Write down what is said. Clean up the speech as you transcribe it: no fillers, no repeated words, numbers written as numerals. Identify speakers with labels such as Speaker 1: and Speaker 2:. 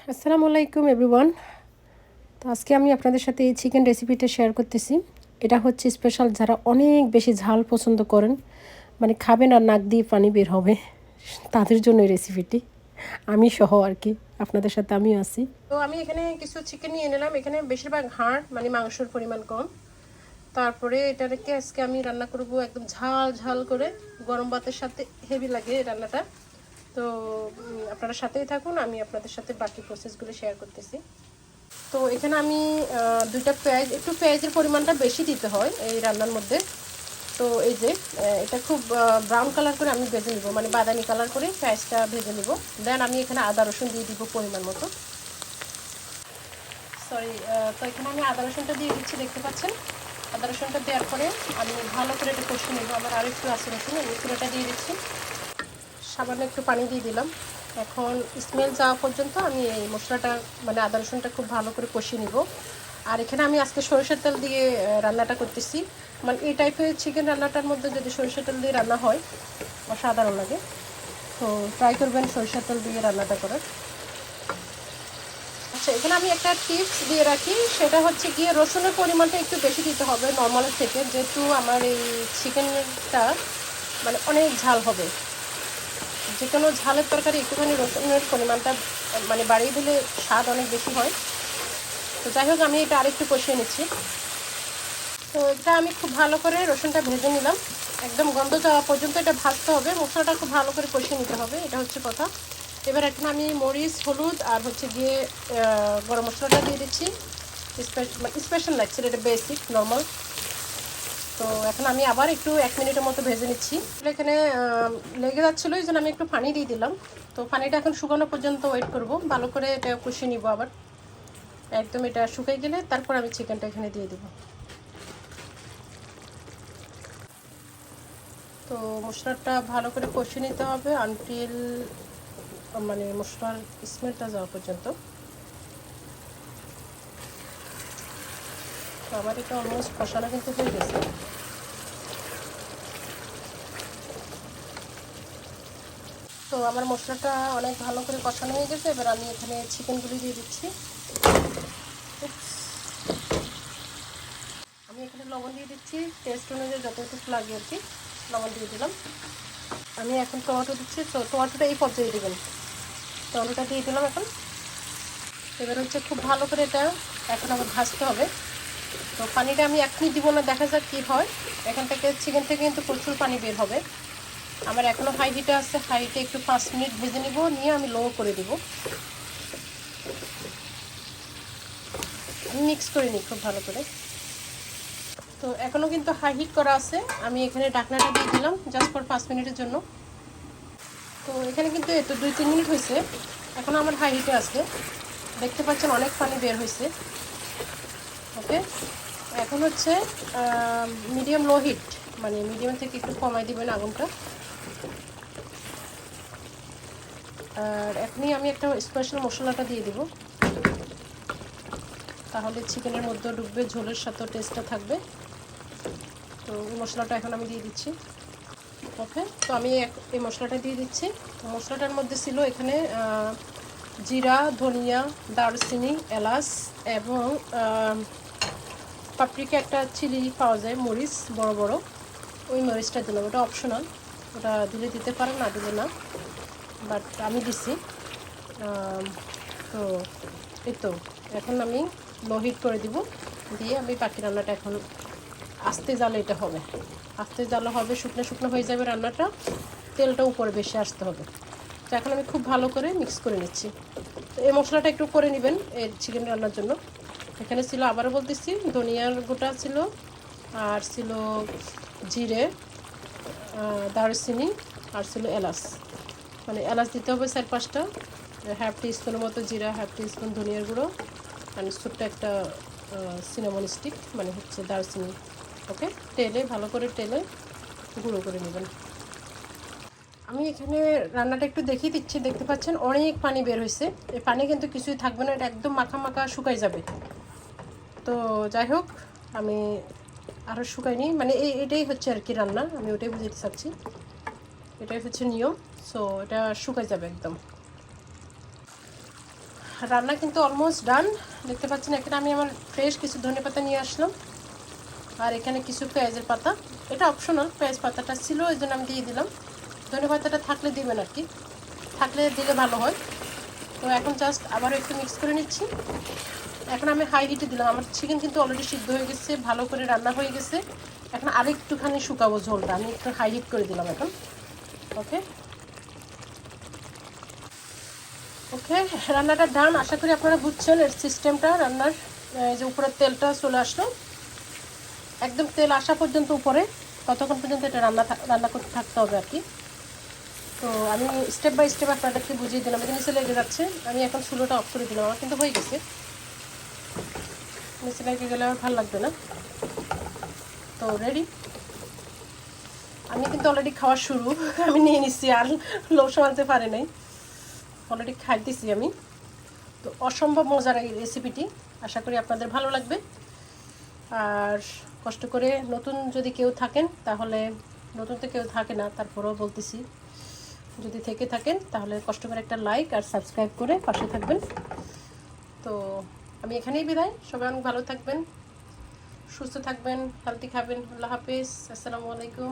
Speaker 1: আসসালামু আলাইকুম এভরিওয়ান। তো আজকে আমি আপনাদের সাথে এই চিকেন রেসিপিটা শেয়ার করতেছি। এটা হচ্ছে স্পেশাল যারা অনেক বেশি ঝাল পছন্দ করেন, মানে খাবেন আর নাক দিয়ে পানি বের হবে, তাদের জন্য এই রেসিপিটি। আমি সহ আর কি, আপনাদের সাথে আমিও আছি। তো আমি এখানে কিছু চিকেন নিয়ে নিলাম। এখানে বেশিরভাগ হাড়, মানে মাংসর পরিমাণ কম। তারপরে এটাকে আজকে আমি রান্না করব একদম ঝাল ঝাল করে, গরম ভাতের সাথে হেভি লাগে এই রান্নাটা। তো আপনারা সাথেই থাকুন, আমি আপনাদের সাথে বাকি প্রসেসগুলো শেয়ার করতেছি। তো এখানে আমি দুইটা পেঁয়াজ, একটু পেঁয়াজের পরিমাণটা বেশি দিতে হয় এই রান্নার মধ্যে। তো এই যে এটা খুব ব্রাউন কালার করে আমি ভেজে নিব, মানে বাদামি কালার করে পেঁয়াজটা ভেজে নিব। দেন আমি এখানে আদা রসুন দিয়ে দিব পরিমাণ মতো। তো এখানে আমি আদা রসুনটা দিয়ে দিচ্ছি, দেখতে পাচ্ছেন। আদা রসুনটা দেওয়ার পরে আমি ভালো করে এটা কষিয়ে নেব। আমার আরও একটু আছে রসুন, আমি পুরোটা দিয়ে দিচ্ছি। সামান্য একটু পানি দিয়ে দিলাম। এখন স্মেল যাওয়া পর্যন্ত আমি এই মশলাটা, মানে আদা রসুনটা খুব ভালো করে কষিয়ে নিব। আর এখানে আমি আজকে সরষের তেল দিয়ে রান্নাটা করতেছি। মানে এই টাইপের চিকেন রান্নাটার মধ্যে যদি সরষের তেল দিয়ে রান্না হয় অসাধারণ লাগে। তো ট্রাই করবেন সরষের তেল দিয়ে রান্নাটা করার। আচ্ছা, এখানে আমি একটা টিপস দিয়ে রাখি, সেটা হচ্ছে গিয়ে রসুনের পরিমাণটা একটু বেশি দিতে হবে নর্মালের থেকে, যেহেতু আমার এই চিকেনটা মানে অনেক ঝাল হবে। যে কোনো ঝালের তরকারি একটুখানি রসুনের পরিমাণটা মানে বাড়িয়ে দিলে স্বাদ অনেক বেশি হয়। তো যাই হোক, আমি এটা আরেকটু কষিয়ে নিচ্ছি। তো এটা আমি খুব ভালো করে রসুনটা ভেজে নিলাম, একদম গন্ধ যাওয়া পর্যন্ত এটা ভাজতে হবে। মশলাটা খুব ভালো করে কষিয়ে নিতে হবে, এটা হচ্ছে কথা। এবার এখন আমি মরিচ, হলুদ আর হচ্ছে গিয়ে গরম মশলাটা দিয়ে দিচ্ছি। স্পেশাল লাগছে, এটা বেসিক নর্মাল। তো এখন আমি আবার একটু 1 মিনিটের মতো ভেজে নিচ্ছি। এখানে লেগে যাচ্ছিলো, এই জন্য আমি একটু পানি দিয়ে দিলাম। তো পানিটা এখন শুকানো পর্যন্ত ওয়েট করব, ভালো করে এটা কষিয়ে নিব। আবার একদম এটা শুকিয়ে গেলে তারপর আমি চিকেনটা এখানে দিয়ে দেবো। তো মশলাটা ভালো করে কষিয়ে নিতে হবে আনটিল, মানে মশলার স্মেলটা যাওয়া পর্যন্ত। তো আমার এটা অলমোস্ট কষানো কিন্তু হয়ে গেছে। তো আমার মশলাটা অনেক ভালো করে কষানো হয়ে গেছে। এবার আমি এখানে চিকেনগুলি দিয়ে দিচ্ছি। আমি এখানে লবণ দিয়ে দিচ্ছি, টেস্ট অনুযায়ী যতটুকু লাগে আর কি লবণ দিয়ে দিলাম। আমি এখন টমেটো দিচ্ছি। তো টমেটোটা এই পর্যায়ে দেবেন। টমেটোটা দিয়ে দিলাম এখন। এবার হচ্ছে খুব ভালো করে এটা এখন আবার ভাজতে হবে। তো পানিটা আমি এখনই দিব না, দেখা যাক কী হয়। এখান থেকে চিকেন থেকে কিন্তু প্রচুর পানি বের হবে। আমার এখনও হাই হিটে আছে, হাই হিটে একটু 5 মিনিট ভেজে নিব, নিয়ে আমি লো করে দিব। আমি মিক্স করে নিই খুব ভালো করে। তো এখনও কিন্তু হাই হিট করা আছে, আমি এখানে ঢাকনাটা দিয়ে দিলাম জাস্ট ফর 5 মিনিটের জন্য। তো এখানে কিন্তু এই তো 2-3 মিনিট হয়েছে, এখনও আমার হাই হিটে আছে। দেখতে পাচ্ছেন অনেক পানি বের হয়েছে। ওকে, এখন হচ্ছে মিডিয়াম লো হিট, মানে মিডিয়াম থেকে একটু কমাই দিবেন আগুনটা। আর এখনই আমি একটা স্পেশাল মশলাটা দিয়ে দিব, তাহলে চিকেনের মধ্যে ঢুকবে, ঝোলের সাথে টেস্টটা থাকবে। তো এই মশলাটা এখন আমি দিয়ে দিচ্ছি। ওকে, তো আমি এই মশলাটা দিয়ে দিচ্ছি। তো মশলাটার মধ্যে ছিল এখানে জিরা, ধনিয়া, দারচিনি, এলাচ এবং পাপরিকা, একটা চিলি পাওয়া যায় মরিচ বড় বড়, ওই মরিচটা দিলাম। ওটা অপশনাল, ওটা দিলে দিতে পারেন, না দিলে না, বাট আমি দিছি। তো এই তো এখন আমি লো হিট করে দিব, দিয়ে আমি বাকি রান্নাটা এখন আস্তে জালে, এটা হবে আস্তে জালে হবে, শুকনো শুকনো হয়ে যাবে রান্নাটা, তেলটা উপরে বেশি আসতে হবে। তো এখন আমি খুব ভালো করে মিক্স করে নিচ্ছি। তো এই মশলাটা একটু করে নেবেন এই চিকেন রান্নার জন্য। এখানে ছিল, আবারও বলতেছি, ধনিয়ার গোটা ছিল, আর ছিল জিরে, দারচিনি, আর ছিল এলাচ। মানে এলাচ দিতে হবে 4-5টা, 1/2 টিস্পুনের মতো জিরা, 1/2 টিস্পুন ধনিয়ার গুঁড়ো, আর ছোট্ট একটা সিনামন স্টিক, মানে হচ্ছে দারচিনি। ওকে, তেলে ভালো করে তেলে গুঁড়ো করে নেবেন। আমি এখানে রান্নাটা একটু দেখিয়ে দিচ্ছি, দেখতে পাচ্ছেন অনেক পানি বের হয়েছে। এই পানি কিন্তু কিছুই থাকবে না, এটা একদম মাখা মাখা শুকাই যাবে। তো যাই হোক, আমি আরও শুকাইনি, মানে এটাই হচ্ছে আর কি রান্না, আমি ওটাই বুঝাতে চাচ্ছি, এটাই হচ্ছে নিয়ম। সো এটা শুকাই যাবে একদম। রান্না কিন্তু অলমোস্ট ডান। দেখতে পাচ্ছেন এখানে আমি আমার ফ্রেশ কিছু ধনেপাতা নিয়ে আসলাম, আর এখানে কিছু পেঁয়াজের পাতা। এটা অপশনাল, পেঁয়াজ পাতাটা ছিল এই জন্য আমি দিয়ে দিলাম। ধনেপাতাটা থাকলে দিবেন আর কি, থাকলে দিলে ভালো হয়। তো এখন জাস্ট আবারও একটু মিক্স করে নিচ্ছি। এখন আমি হাই হিটে দিলাম। আমার চিকেন কিন্তু অলরেডি সিদ্ধ হয়ে গেছে, ভালো করে রান্না হয়ে গেছে। এখন আরেকটুখানি শুকাবো ঝোলটা, আমি একটু হাই হিট করে দিলাম এখন। ওকে ওকে, রান্নাটা ডান। আশা করি আপনারা বুঝছেন এর সিস্টেমটা রান্নার। এই যে উপরে তেলটা চলে আসলো, একদম তেল আসা পর্যন্ত উপরে, ততক্ষণ পর্যন্ত এটা রান্না করতে থাকতে হবে আর কি। তো আমি স্টেপ বাই স্টেপ আপনাদেরকে বুঝিয়ে দিলাম। এটা নিচে লেগে যাচ্ছে, আমি এখন চুলোটা অফ করে দিলাম। আমার কিন্তু হয়ে গেছে, নিচে লেগে গেলে আর ভালো লাগবে না। তো রেডি। আমি কিন্তু অলরেডি খাওয়া শুরু, আমি নিয়ে নিচ্ছি, আর লোভ সামলাতে পারি নাই, অলরেডি খাইতেছি আমি। তো অসম্ভব মজার এই রেসিপিটি, আশা করি আপনাদের ভালো লাগবে। আর কষ্ট করে নতুন যদি কেউ থাকেন, তাহলে নতুন তো কেউ থাকে না, তারপরেও বলতেছি, যদি থেকে থাকেন তাহলে কষ্ট করে একটা লাইক আর সাবস্ক্রাইব করে পাশে থাকবেন। তো আমি এখানেই বিদায়। সবাই অনেক ভালো থাকবেন, সুস্থ থাকবেন, হেলদি খাবেন। আল্লাহ হাফেজ, আসসালামু আলাইকুম।